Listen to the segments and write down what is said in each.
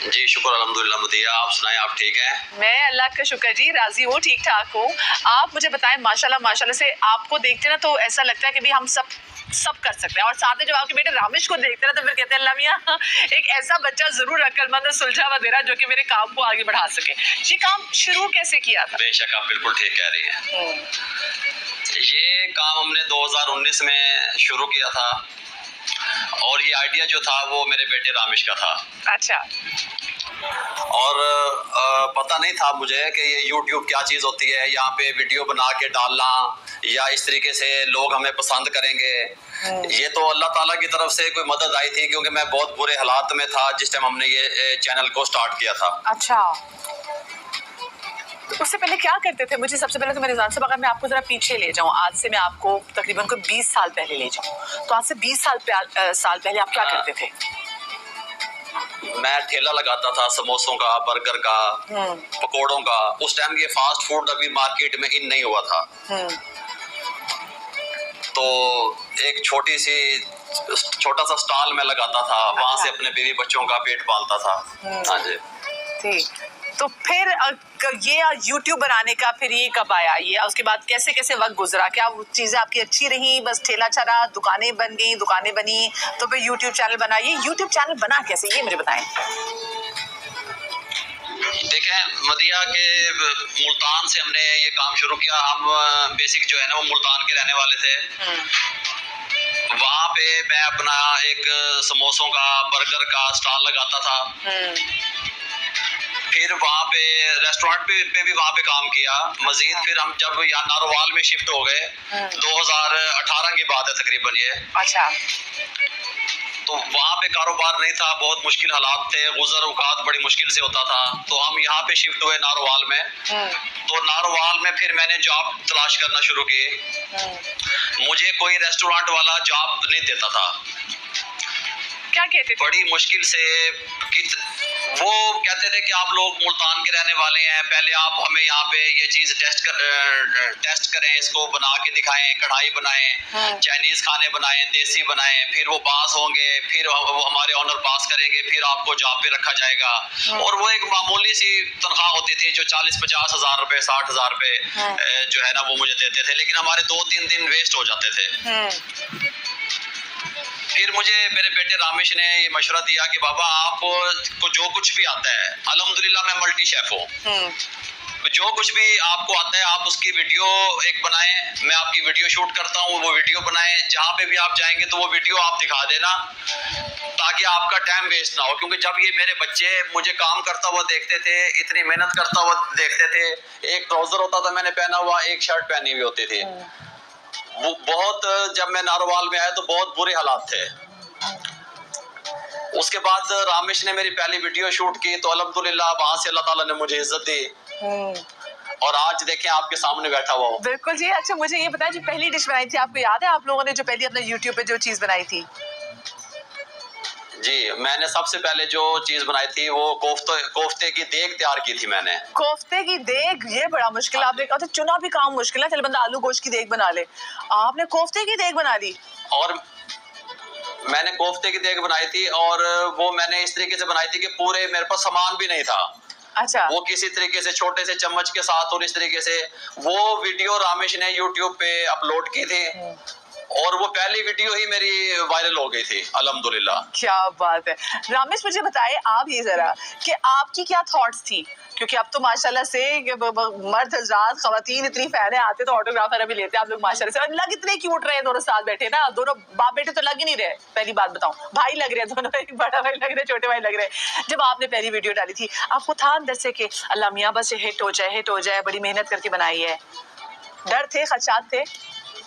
जी शुक्र अल्हम्दुलिल्लाह मुदिया, आप सुनाएं, आप ठीक हैं? मैं अल्लाह का शुक्र जी राजी हूँ, ठीक ठाक हूँ। आप मुझे बताएं, माशाल्लाह माशाल्लाह से आपको देखते ना तो ऐसा लगता है कि भी हम सब कर सकते हैं, और साथ में जब आपके बेटे रामिश को देखते हैं तो फिर कहते हैं अल्लाह मियां एक ऐसा बच्चा जरूर अक्लमंद सुलझा हुआ दे रहा जो कि मेरे काम को आगे बढ़ा सके। ये काम शुरू कैसे किया था? बेशक आप बिल्कुल ठीक कह रही हैं। ये काम हमने 2019 में शुरू किया था और ये आइडिया जो था वो मेरे बेटे रामिश का था। अच्छा। और पता नहीं था मुझे कि ये YouTube क्या चीज़ होती है, यहाँ पे वीडियो बना के डालना या इस तरीके से लोग हमें पसंद करेंगे। ये तो अल्लाह ताला की तरफ से कोई मदद आई थी, क्योंकि मैं बहुत बुरे हालात में था जिस टाइम हमने ये चैनल को स्टार्ट किया था। अच्छा, उससे पहले क्या करते थे? मुझे सबसे पहले तो मेरे जान साहब, अगर मैं आपको जरा पीछे ले जाऊं, आज से मैं आपको तकरीबन को 20 साल पहले ले जाऊं, तो आज से 20 साल पहले आप क्या करते थे? मैं ठेला लगाता था समोसों का, बर्गर का, पकोड़ों का। उस टाइम ये फास्ट फूड अभी मार्केट में इन नहीं हुआ था। तो एक छोटा सा स्टॉल में लगाता था। अच्छा। वहां से अपने बीवी बच्चों का पेट पालता था। हाँ जी। ठीक। तो फिर ये YouTube बनाने का फिर ये कब आया? ये उसके बाद कैसे कैसे वक्त गुजरा? क्या वो चीजें आपकी अच्छी रही, बस ठेला चला, दुकानें बन गई, दुकानें बनी, तो फिर YouTube चैनल बना? ये YouTube चैनल बना कैसे, ये मुझे बताएं। देखें मदिया के मुल्तान से हमने ये काम शुरू किया। हम बेसिक जो है ना वो मुल्तान के रहने वाले थे। वहाँ पे मैं अपना एक समोसों का, बर्गर का स्टॉल लगाता था। फिर वहाँ पे रेस्टोरेंट पे भी वहाँ पे काम किया मजीद। फिर हम जब यहाँ नारोवाल में शिफ्ट हो गए 2018 की बात है तकरीबन ये। अच्छा। तो वहाँ पे कारोबार नहीं था, बहुत मुश्किल हालात थे, गुजर औकात बड़ी मुश्किल से होता था। तो हम यहाँ पे शिफ्ट हुए नारोवाल में। तो नारोवाल में फिर मैंने जॉब तलाश करना शुरू की। मुझे कोई रेस्टोरेंट वाला जॉब नहीं देता था। क्या कहते थे? बड़ी मुश्किल से वो कहते थे कि आप लोग मुल्तान के रहने वाले हैं, पहले आप हमें यहाँ पे ये चीज टेस्ट करें, इसको बना के दिखाएं, कढ़ाई बनाएं, चाइनीज खाने बनाएं, देसी बनाएं, फिर वो पास होंगे, फिर वो हमारे ऑनर पास करेंगे, फिर आपको जॉब पे रखा जाएगा। और वो एक मामूली सी तनख्वाह होती थी जो 40-50 हजार रुपए, 60 हजार रुपए जो है ना वो मुझे देते थे, लेकिन हमारे 2-3 दिन वेस्ट हो जाते थे। फिर मुझे मेरे बेटे रामिश ने ये मशवरा दिया कि बाबा आपको जो कुछ भी आता है, अल्हम्दुलिल्लाह मैं मल्टी शेफ हूँ, जो कुछ भी आपको आता है आप उसकी वीडियो एक बनाएं, मैं आपकी वीडियो शूट करता हूँ, वो वीडियो बनाएं, जहाँ पे भी आप जाएंगे तो वो वीडियो आप दिखा देना ताकि आपका टाइम वेस्ट ना हो। क्योंकि जब ये मेरे बच्चे मुझे काम करता हुआ देखते थे, इतनी मेहनत करता हुआ देखते थे, एक ट्राउजर होता था मैंने पहना हुआ, एक शर्ट पहनी हुई होती थी। वो बहुत, जब मैं नारोवाल में आया तो बहुत बुरे हालात थे। उसके बाद रामिश ने मेरी पहली वीडियो शूट की तो अल्हम्दुलिल्लाह वहां से अल्लाह ताला ने मुझे इज्जत दी और आज देखें आपके सामने बैठा हुआ हूँ। बिल्कुल जी। अच्छा मुझे ये बताएं, जो पहली डिश बनाई थी आपको याद है, आप लोगों ने जो पहली अपने YouTube पे जो चीज बनाई थी? जी मैंने सबसे पहले जो चीज बनाई थी वो कोफ्ते की देग तैयार की थी मैंने। कोफ्ते की देग, ये बड़ा मुश्किल। आपने कहा था चुना भी काम मुश्किल है, चल बंदा आलू गोश्त की देग बना ले, आपने कोफ्ते की देग बना ली। और मैंने कोफ्ते की देग बनाई थी और वो मैंने इस तरीके से बनाई थी कि पूरे मेरे पास सामान भी नहीं था। अच्छा। वो किसी तरीके से छोटे से चम्मच के साथ और इस तरीके से वो वीडियो रामिश ने YouTube पे अपलोड की थी और वो पहली वीडियो ही मेरी वायरल हो गई थी अल्हम्दुलिल्लाह। क्या बात है। रामिश मुझे बताए आप ये जरा कि आपकी क्या थॉट्स थी, क्योंकि अब तो माशाल्लाह से मर्द हजरात खवातीन इतनी फैन है, आते तो ऑटोग्राफ भी लेते हैं आप लोग माशाल्लाह से, और लग इतने क्यूट रहे दोनों साथ बैठे ना, दोनों बाप बेटे तो लग ही नहीं रहे। पहली बात बताऊं, भाई लग रहे दोनों, एक बड़ा भाई लग रहे, छोटे भाई लग रहे। जब आपने पहली वीडियो डाली थी आपको था अंदर से कि अल्लाह मियां बस हिट हो जाए, बड़ी मेहनत करके बनाई है, डर थे, खदशात थे?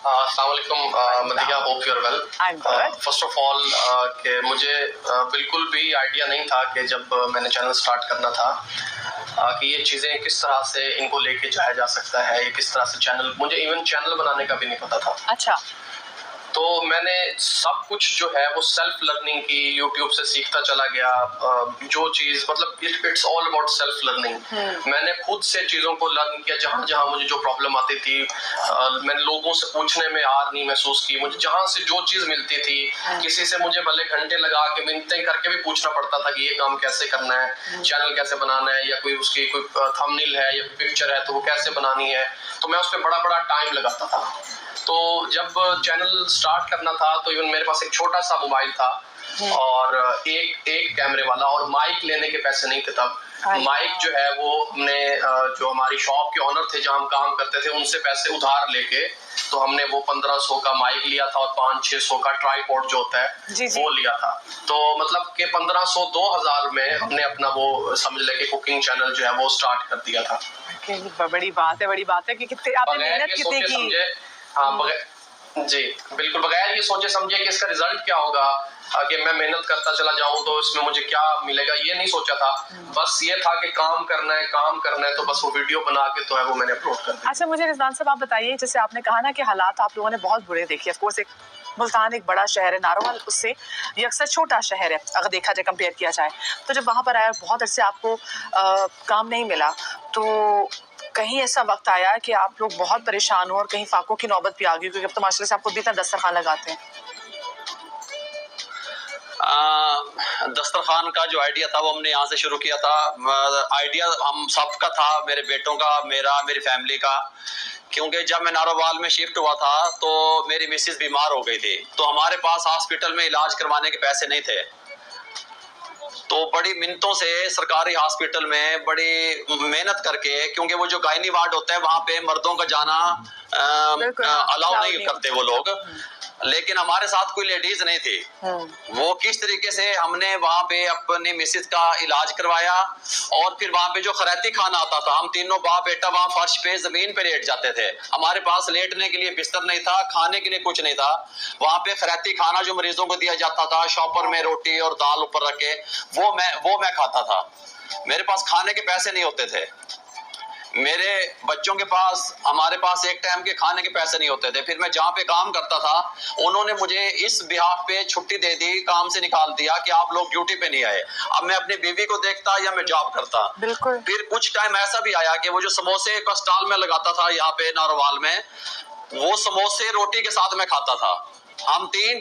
मदिया, hope you are well. First of all कि मुझे बिल्कुल भी आइडिया नहीं था कि जब मैंने चैनल स्टार्ट करना था कि ये चीज़ें किस तरह से इनको लेके जाया जा सकता है, ये किस तरह से चैनल, मुझे इवन चैनल बनाने का भी नहीं पता था। अच्छा। तो मैंने सब कुछ जो है वो सेल्फ लर्निंग की, यूट्यूब से सीखता चला गया। जो चीज मतलब it's all about self learning. मैंने खुद से चीजों को लर्न किया। जहां जहां मुझे जो प्रॉब्लम आती थी, मैंने लोगों से पूछने में हार नहीं महसूस की। मुझे जहां से जो चीज मिलती थी, किसी से मुझे भले घंटे लगा के मिनटें करके भी पूछना पड़ता था कि ये काम कैसे करना है, चैनल कैसे बनाना है, या कोई उसकी कोई थंबनेल है या पिक्चर है तो वो कैसे बनानी है, तो मैं उस पर बड़ा बड़ा टाइम लगाता था। तो जब चैनल स्टार्ट करना था तो इवन मेरे पास एक छोटा सा मोबाइल था और एक कैमरे वाला, और माइक लेने के पैसे नहीं थे तब। माइक जो है वो हमने जो हमारी शॉप के ऑनर थे जहां हम काम करते थे उनसे पैसे उधार लेके, तो हमने वो 1500 का माइक लिया था और 500-600 का ट्राइपॉड जो होता है वो लिया था। तो मतलब कि 1500-2000 में हमने अपना वो समझ ले कि कुकिंग चैनल जो है वो स्टार्ट कर दिया था। बड़ी बात है कि कितने आपने मेहनत कितनी की। हाँ, जी बिल्कुल, बगैर ये सोचे समझे कि इसका रिजल्ट क्या होगा, कि मैं मेहनत करता चला जाऊं तो इसमें मुझे क्या मिलेगा, ये नहीं सोचा था। बस ये था कि काम करना है, तो बस वो वीडियो बना के तो है वो मैंने अपलोड कर दिया। अच्छा, मुझे रिजवान साहब आप बताइए, जैसे आपने कहा ना कि हालात आप लोगों ने बहुत बुरे देखे। ऑफ कोर्स एक मुल्तान एक बड़ा शहर है, नारोवाल उससे ये अक्सर छोटा शहर है अगर देखा जाए, कंपेयर किया जाए। तो जब वहाँ पर आया बहुत अरसे आपको काम नहीं मिला, तो कहीं ऐसा वक्त आया कि आप लोग बहुत परेशान हो और कहीं फाकों की नौबत भी आ गई, क्योंकि अब तो माशाल्लाह से आप खुद भी इतना दस्तरखान लगाते हैं। दस्तरखान का जो आइडिया था वो हमने यहाँ से शुरू किया था। आइडिया हम सबका था, मेरे बेटों का, मेरा, मेरी फैमिली का। क्योंकि जब मैं नारोवाल में शिफ्ट हुआ था तो मेरी मिसेस बीमार हो गई थी, तो हमारे पास हॉस्पिटल में इलाज करवाने के पैसे नहीं थे। तो बड़ी मिन्नतों से सरकारी हॉस्पिटल में बड़ी मेहनत करके, क्योंकि वो जो गायनी वार्ड होता है वहाँ पे मर्दों का जाना अलाउ नहीं करते वो लोग, लेकिन हमारे साथ कोई लेडीज नहीं थी। वो किस तरीके से हमने वहाँ पे अपनी मिसेस का इलाज करवाया, और फिर वहाँ पे जो खैराती खाना आता था, हम तीनों बाप बेटा वहाँ फर्श पे जमीन पे लेट जाते थे। हमारे पास लेटने के लिए बिस्तर नहीं था, खाने के लिए कुछ नहीं था। वहाँ पे खैराती खाना जो मरीजों को दिया जाता था, शॉपर में रोटी और दाल ऊपर रख के, वो मैं खाता था। मेरे पास खाने के पैसे नहीं होते थे, मेरे बच्चों के पास, हमारे पास एक टाइम के खाने के पैसे नहीं होते थे। फिर मैं जहाँ पे काम करता था उन्होंने मुझे इस बिहाफ पे छुट्टी दे दी, काम से निकाल दिया कि आप लोग ड्यूटी पे नहीं आए। अब मैं अपनी बीवी को देखता या मैं जॉब करता। बिल्कुल। फिर कुछ टाइम ऐसा भी आया कि वो जो समोसे का स्टॉल में लगाता था यहाँ पे नारोवाल में, वो समोसे रोटी के साथ में खाता था। हम तीन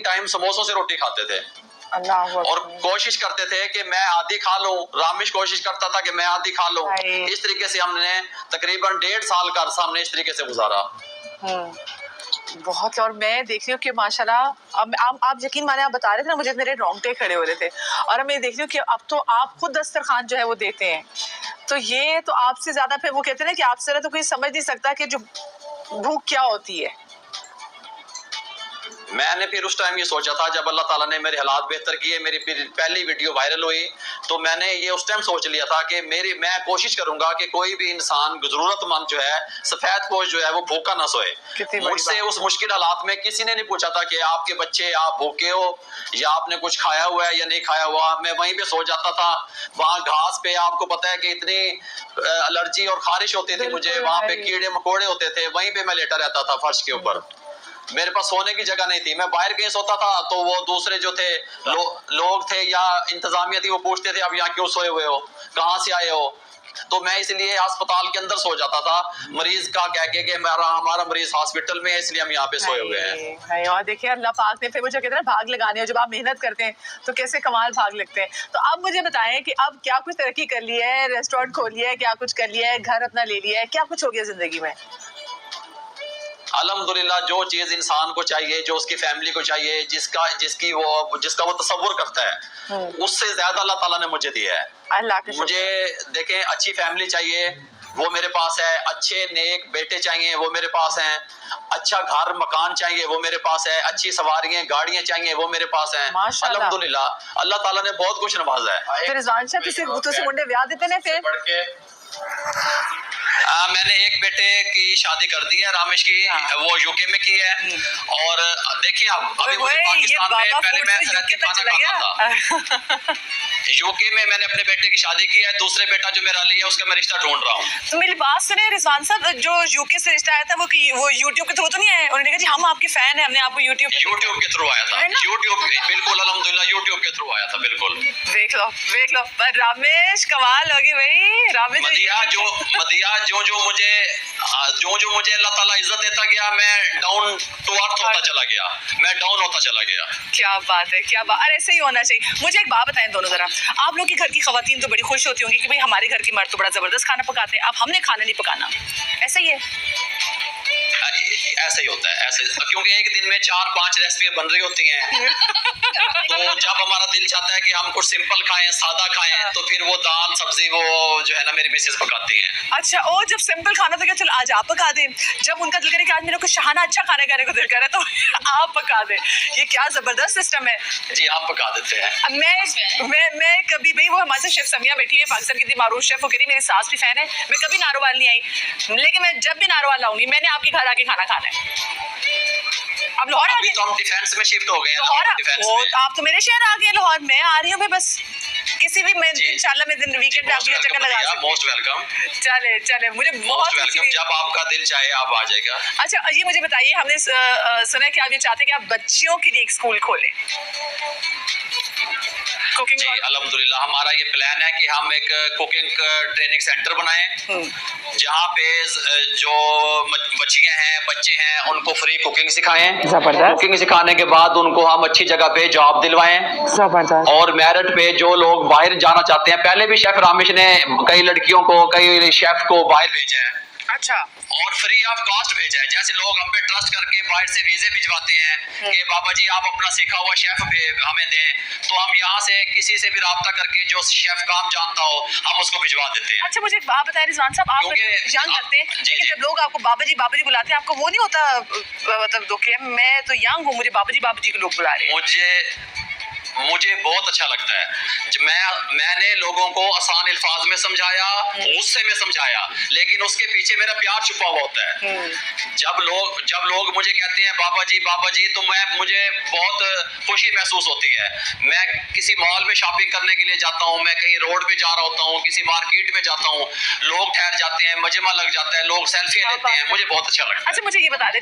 टाइम समोसों से रोटी खाते थे और कोशिश करते थे कि मैं आधी खा लूं। रामिश कोशिश करता था कि मैं आधी खा लूं। इस तरीके से हमने तकरीबन 1.5 साल का अरसा हमने इस तरीके से गुजारा। बहुत। और मैं देख रही हूँ कि माशाल्लाह अब आप यकीन माने, आप बता रहे थे ना, मुझे मेरे रोंगटे खड़े हो रहे थे। और मैं देख रही हूँ कि अब तो आप खुद दस्तरखान जो है वो देते हैं, तो ये तो आपसे ज्यादा, फिर वो कहते हैं ना कि आपसे तो कोई समझ नहीं सकता कि जो भूख क्या होती है। मैंने फिर उस टाइम ये सोचा था, जब अल्लाह ताला ने मेरे हालात बेहतर किए, मेरी पहली वीडियो वायरल हुई, तो मैंने ये उस टाइम सोच लिया था कि मैं कोशिश करूंगा कि कोई भी इंसान जरूरतमंद जो है, सफेद पोश जो है, वो भूखा ना सोए। मुझसे उस मुश्किल हालात में किसी ने नहीं पूछा था कि आपके बच्चे, आप भूखे हो या आपने कुछ खाया हुआ है या नहीं खाया हुआ। मैं वहीं पे सो जाता था। वहाँ घास पे आपको पता है कि इतनी एलर्जी और खारिश होती थी मुझे, वहाँ पे कीड़े मकोड़े होते थे, वहीं पे मैं लेटा रहता था फर्श के ऊपर। मेरे पास सोने की जगह नहीं थी, मैं बाहर कहीं सोता था तो वो दूसरे जो थे लोग थे या इंतजामिया थी, वो पूछते थे आप यहाँ क्यों सोए हुए हो, कहाँ से आए हो। तो मैं इसलिए अस्पताल के अंदर सो जाता था, मरीज का कह के कि हमारा मरीज हॉस्पिटल में है, इसलिए हम यहाँ पे सोए हुए हैं। और देखिए अल्लाह पाक ने फिर मुझे कहते हैं भाग लगाने हो, जब आप मेहनत करते हैं तो कैसे कमाल भाग लगते हैं। तो अब मुझे बताएं कि अब क्या कुछ तरक्की कर लिया है, रेस्टोरेंट खोल लिया है, क्या कुछ कर लिया है, घर अपना ले लिया है, क्या कुछ हो गया जिंदगी में? अल्हम्दुलिल्लाह, जो चीज इंसान को चाहिए, जो उसकी फैमिली को चाहिए, जिसका वो तसव्वुर करता है, उससे ज्यादा अल्लाह ताला ने मुझे दिया है। अल्लाह के मुझे देखें, अच्छी फैमिली चाहिए, वो मेरे पास है। अच्छे नेक बेटे चाहिए, वो मेरे पास हैं। अच्छा घर मकान चाहिए, वो मेरे पास है। अच्छी सवारियां गाड़ियां चाहिए, वो मेरे पास हैं। अल्हम्दुलिल्लाह, अल्लाह ताला ने बहुत कुछ नवाजा है। फिर रिजवान साहब तुसी मुंडे ब्याह दिते ने फिर? मैंने एक बेटे की शादी कर दी है रामेश की, वो यूके में की है। और देखिए आप अभी मुझे ये पाकिस्तान में बाबा पहले फूड मैं से यूके तक चला गया। यूके में मैंने अपने बेटे की शादी की है, दूसरे बेटा जो मेरा लिया उसका मैं रिश्ता ढूंढ रहा हूँ। तो मेरी बात सुने रिजवान साहब, जो यूके से रिश्ता आया था वो यूट्यूब के थ्रू तो नहीं आया? उन्होंने कहा जी हम आपके फैन हैं, हमने आपको यूट्यूब के थ्रू आया था, यूट्यूब बिल्कुल अल्हम्दुलिल्लाह यूट्यूब के थ्रू आया था बिल्कुल। देख लो पर रामेश कमाल होगी भाई। रामेश मदिया जो मुझे अल्लाह ताला इज्जत देता गया, मैं डाउन टू अर्थ होता चला गया, मैं डाउन होता चला गया। क्या बात है, क्या बात। अरे ऐसे ही होना चाहिए। मुझे एक बात बताएं दोनों जरा, आप लोग के घर की खवातीन तो बड़ी खुश होती होंगी कि भाई हमारे घर की मर्द तो बड़ा जबरदस्त खाना पकाते हैं, अब हमने खाना नहीं पकाना, ऐसा ही है? ऐसे ही होता है, ऐसे, क्योंकि एक दिन में 4-5 रेसिपियां बन रही होती हैं। तो जब हमारा दिल चाहता है कि हम कुछ सिंपल खाएं, सादा खाएं, तो फिर वो दाल सब्जी वो जो है ना मेरी मिसेस पकाती हैं। अच्छा, और जब सिंपल खाना तो क्या चल आज आप पका दें, जब उनका दिल करे कि आज मेरे को शहाना अच्छा खाना खाने को दिल करे तो आप पका दें, ये क्या जबरदस्त सिस्टम है। जी आप पका देते हैं। मैं कभी भाई, वो हमारे साथ शेफ समिया बैठी है, पाकिस्तान की इतनी मारूफ शेफ, वो कह रही मेरी सास भी फैन है, मैं कभी नारोवाल नहीं आई, लेकिन मैं जब भी नारोवाल आऊंगी मैंने आपके घर आके खाना खाना है। अब लाहौर आ गए तो हम डिफेंस में शिफ्ट हो गए हैं। आप तो मेरे शहर आ गए लाहौर, मैं आ रही हूँ बस किसी भी मैं इंशाल्लाह मैं दिन वीकेंड पे आपकी चक्कर लगा सकती हूं। Most welcome. चले मुझे बहुत वेलकम, जब आपका दिल चाहे आप आ जाएगा। अच्छा ये मुझे बताइए, हमने सुना है कि आप ये चाहते हैं कि आप बच्चियों के लिए एक स्कूल खोलें कुकिंग। जी अल्हम्दुलिल्लाह हमारा ये प्लान है कि हम एक कुकिंग ट्रेनिंग सेंटर बनाएं, जहाँ पे जो बच्चियां हैं बच्चे हैं उनको फ्री कुकिंग सिखाएं। कुकिंग सिखाने के बाद उनको हम अच्छी जगह पे जॉब दिलवाएं। और मेरिट पे जो लोग बाहर जाना चाहते हैं, पहले भी शेफ रामेश ने कई लड़कियों को, कई शेफ को बाहर भेजा है। अच्छा। और फ्री ऑफ कॉस्ट भेजा है। जैसे लोग हम पे ट्रस्ट करके बाहर से वीजे भिजवाते हैं कि बाबा जी आप अपना सीखा हुआ शेफ हमें दें, तो हम यहाँ से किसी से भी राब्ता करके जो शेफ काम जानता हो हम उसको भिजवा देते हैं। अच्छा मुझे एक बात बताएं रिजवान साहब, आप यंग लगते हैं, लेकिन जब लोग आपको बाबा जी बुलाते हैं, आपको वो नहीं होता मतलब दुख, मैं तो यंग हूँ, मुझे बाबा जी के लोग बुला रहे हैं? मुझे बहुत अच्छा लगता है। मैंने लोगों को आसान अल्फाज में समझाया, गुस्से में समझाया, लेकिन उसके पीछे मेरा प्यार छुपा हुआ होता है। जब लोग मुझे कहते हैं बाबा जी, तो मुझे बहुत खुशी महसूस होती है। मैं किसी मॉल में शॉपिंग करने के लिए जाता हूँ, मैं कहीं रोड पे जा रहा होता हूँ, किसी मार्केट में जाता हूँ, लोग ठहर जाते हैं, मजमा लग जाता है, लोग सेल्फी लेते हैं, मुझे बहुत अच्छा लगता है। अच्छा मुझे ये बता दें